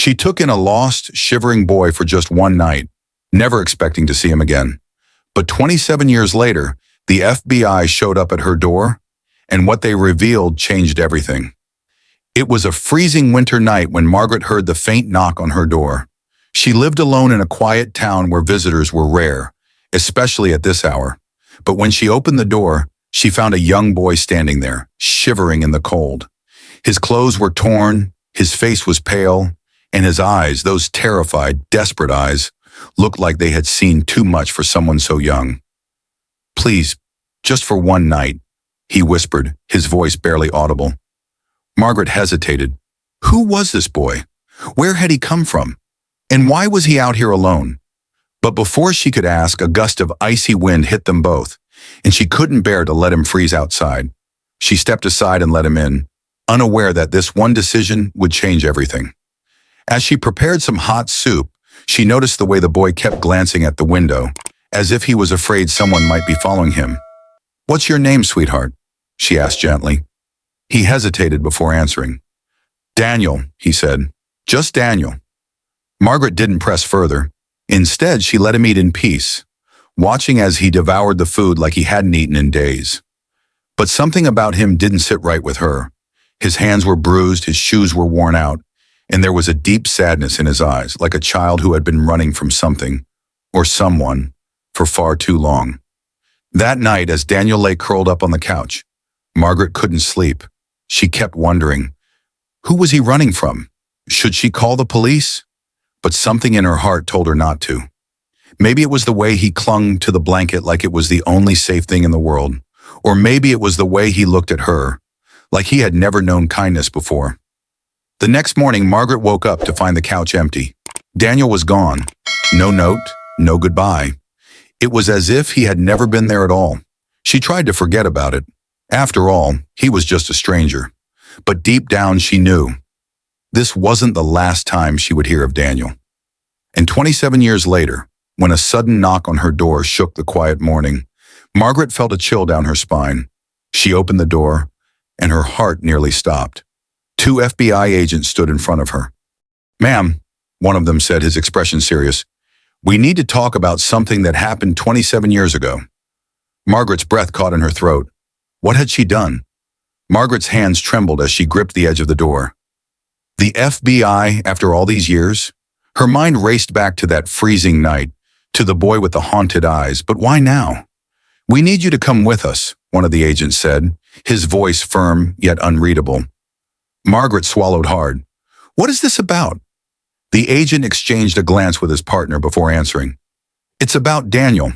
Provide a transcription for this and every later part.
She took in a lost, shivering boy for just one night, never expecting to see him again. But 27 years later, the FBI showed up at her door, and what they revealed changed everything. It was a freezing winter night when Margaret heard the faint knock on her door. She lived alone in a quiet town where visitors were rare, especially at this hour. But when she opened the door, she found a young boy standing there, shivering in the cold. His clothes were torn, his face was pale, and his eyes, those terrified, desperate eyes, looked like they had seen too much for someone so young. "Please, just for one night," he whispered, his voice barely audible. Margaret hesitated. Who was this boy? Where had he come from? And why was he out here alone? But before she could ask, a gust of icy wind hit them both, and she couldn't bear to let him freeze outside. She stepped aside and let him in, unaware that this one decision would change everything. As she prepared some hot soup, she noticed the way the boy kept glancing at the window, as if he was afraid someone might be following him. "What's your name, sweetheart?" she asked gently. He hesitated before answering. "Daniel," he said. "Just Daniel." Margaret didn't press further. Instead, she let him eat in peace, watching as he devoured the food like he hadn't eaten in days. But something about him didn't sit right with her. His hands were bruised, his shoes were worn out, and there was a deep sadness in his eyes, like a child who had been running from something, or someone, for far too long. That night, as Daniel lay curled up on the couch, Margaret couldn't sleep. She kept wondering, who was he running from? Should she call the police? But something in her heart told her not to. Maybe it was the way he clung to the blanket like it was the only safe thing in the world, or maybe it was the way he looked at her, like he had never known kindness before. The next morning, Margaret woke up to find the couch empty. Daniel was gone. No note, no goodbye. It was as if he had never been there at all. She tried to forget about it. After all, he was just a stranger. But deep down, she knew this wasn't the last time she would hear of Daniel. And 27 years later, when a sudden knock on her door shook the quiet morning, Margaret felt a chill down her spine. She opened the door, and her heart nearly stopped. 2 FBI agents stood in front of her. "Ma'am," one of them said, his expression serious, "we need to talk about something that happened 27 years ago." Margaret's breath caught in her throat. What had she done? Margaret's hands trembled as she gripped the edge of the door. The FBI, after all these years? Her mind raced back to that freezing night, to the boy with the haunted eyes. But why now? "We need you to come with us," one of the agents said, his voice firm yet unreadable. Margaret swallowed hard. "What is this about?" The agent exchanged a glance with his partner before answering. "It's about Daniel."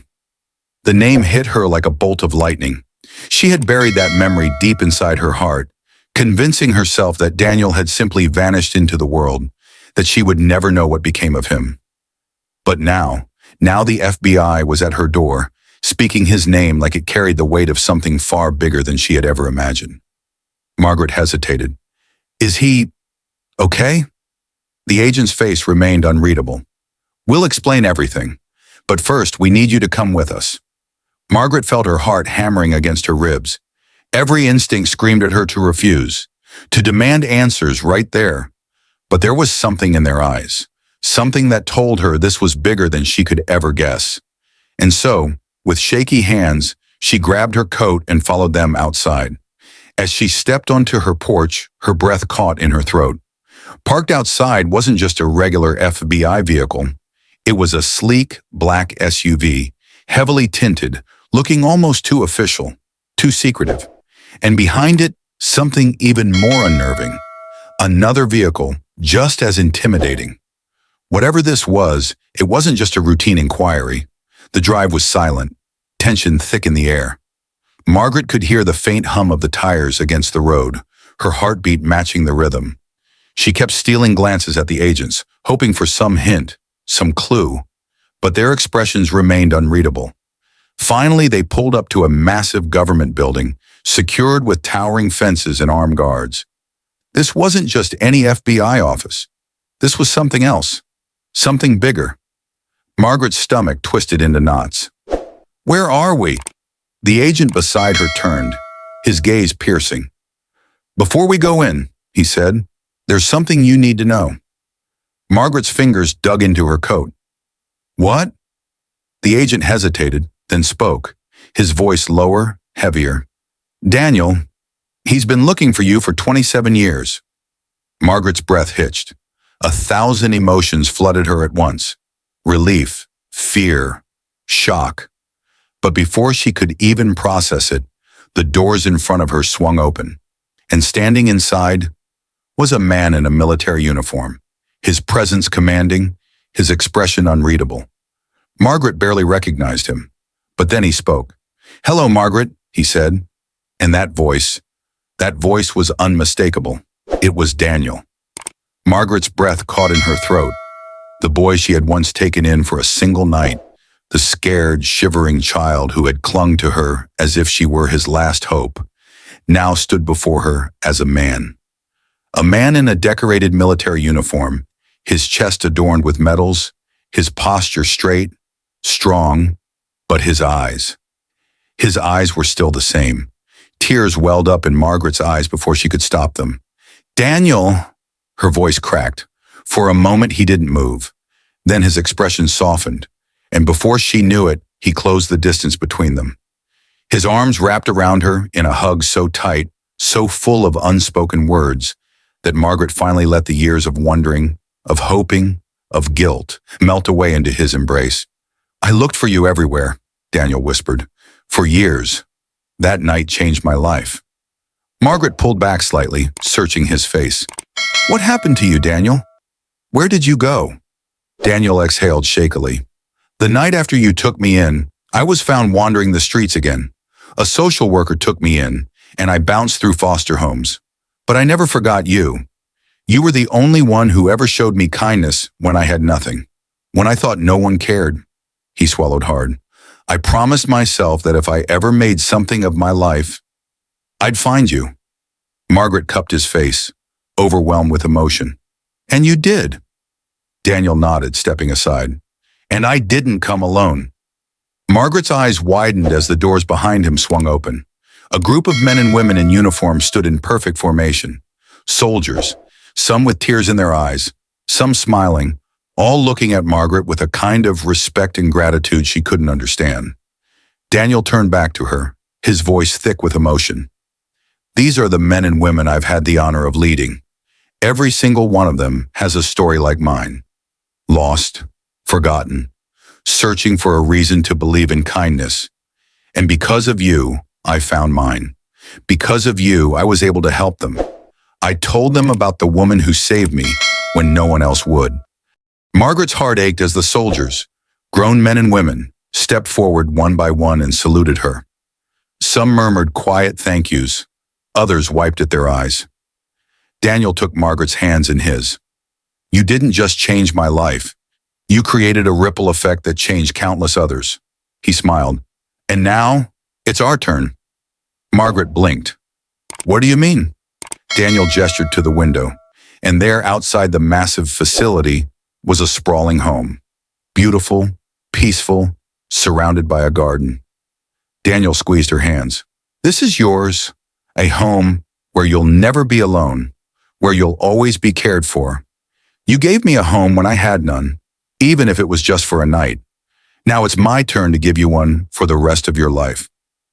The name hit her like a bolt of lightning. She had buried that memory deep inside her heart, convincing herself that Daniel had simply vanished into the world, that she would never know what became of him. But now the FBI was at her door, speaking his name like it carried the weight of something far bigger than she had ever imagined. Margaret hesitated. "Is he okay?" The agent's face remained unreadable. "We'll explain everything, but first we need you to come with us." Margaret felt her heart hammering against her ribs. Every instinct screamed at her to refuse, to demand answers right there. But there was something in their eyes, something that told her this was bigger than she could ever guess. And so, with shaky hands, she grabbed her coat and followed them outside. As she stepped onto her porch, her breath caught in her throat. Parked outside wasn't just a regular FBI vehicle. It was a sleek, black SUV, heavily tinted, looking almost too official, too secretive. And behind it, something even more unnerving. Another vehicle, just as intimidating. Whatever this was, it wasn't just a routine inquiry. The drive was silent, tension thick in the air. Margaret could hear the faint hum of the tires against the road, her heartbeat matching the rhythm. She kept stealing glances at the agents, hoping for some hint, some clue, but their expressions remained unreadable. Finally, they pulled up to a massive government building, secured with towering fences and armed guards. This wasn't just any FBI office. This was something else, something bigger. Margaret's stomach twisted into knots. "Where are we?" The agent beside her turned, his gaze piercing. "Before we go in," he said, "there's something you need to know." Margaret's fingers dug into her coat. What? The agent hesitated, then spoke, his voice lower, heavier. Daniel, he's been looking for you for 27 years. Margaret's breath hitched. 1,000 emotions flooded her at once. Relief, fear, shock. But before she could even process it, the doors in front of her swung open. And standing inside was a man in a military uniform, his presence commanding, his expression unreadable. Margaret barely recognized him, but then he spoke. Hello, Margaret, he said. And that voice was unmistakable. It was Daniel. Margaret's breath caught in her throat. The boy she had once taken in for a single night, the scared, shivering child who had clung to her as if she were his last hope, now stood before her as a man. A man in a decorated military uniform, his chest adorned with medals, his posture straight, strong, but his eyes were still the same. Tears welled up in Margaret's eyes before she could stop them. Daniel, her voice cracked. For a moment he didn't move. Then his expression softened, and before she knew it, he closed the distance between them. His arms wrapped around her in a hug so tight, so full of unspoken words, that Margaret finally let the years of wondering, of hoping, of guilt melt away into his embrace. I looked for you everywhere, Daniel whispered. For years. That night changed my life. Margaret pulled back slightly, searching his face. What happened to you, Daniel? Where did you go? Daniel exhaled shakily. The night after you took me in, I was found wandering the streets again. A social worker took me in, and I bounced through foster homes. But I never forgot you. You were the only one who ever showed me kindness when I had nothing. When I thought no one cared. He swallowed hard. I promised myself that if I ever made something of my life, I'd find you. Margaret cupped his face, overwhelmed with emotion. And you did. Daniel nodded, stepping aside. And I didn't come alone. Margaret's eyes widened as the doors behind him swung open. A group of men and women in uniform stood in perfect formation. Soldiers, some with tears in their eyes, some smiling, all looking at Margaret with a kind of respect and gratitude she couldn't understand. Daniel turned back to her, his voice thick with emotion. These are the men and women I've had the honor of leading. Every single one of them has a story like mine. Lost, forgotten, searching for a reason to believe in kindness. And because of you, I found mine. Because of you, I was able to help them. I told them about the woman who saved me when no one else would. Margaret's heart ached as the soldiers, grown men and women, stepped forward one by one and saluted her. Some murmured quiet thank yous, others wiped at their eyes. Daniel took Margaret's hands in his. You didn't just change my life. You created a ripple effect that changed countless others. He smiled. And now, it's our turn. Margaret blinked. What do you mean? Daniel gestured to the window, and there outside the massive facility was a sprawling home. Beautiful, peaceful, surrounded by a garden. Daniel squeezed her hands. This is yours, a home where you'll never be alone, where you'll always be cared for. You gave me a home when I had none, even if it was just for a night. Now it's my turn to give you one for the rest of your life.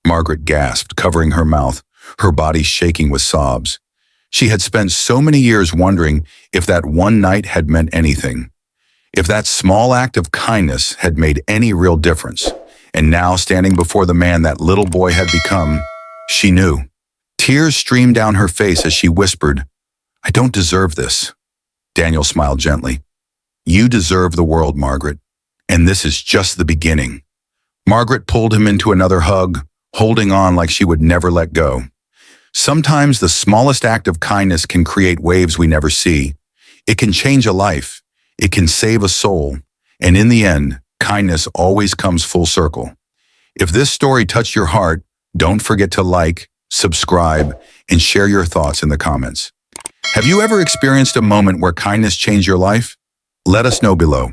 Margaret gasped, covering her mouth, her body shaking with sobs. She had spent so many years wondering if that one night had meant anything. If that small act of kindness had made any real difference, and now standing before the man that little boy had become, she knew. Tears streamed down her face as she whispered, I don't deserve this. Daniel smiled gently. You deserve the world, Margaret, and this is just the beginning. Margaret pulled him into another hug, holding on like she would never let go. Sometimes the smallest act of kindness can create waves we never see. It can change a life. It can save a soul, and in the end, kindness always comes full circle. If this story touched your heart, don't forget to like, subscribe, and share your thoughts in the comments. Have you ever experienced a moment where kindness changed your life? Let us know below.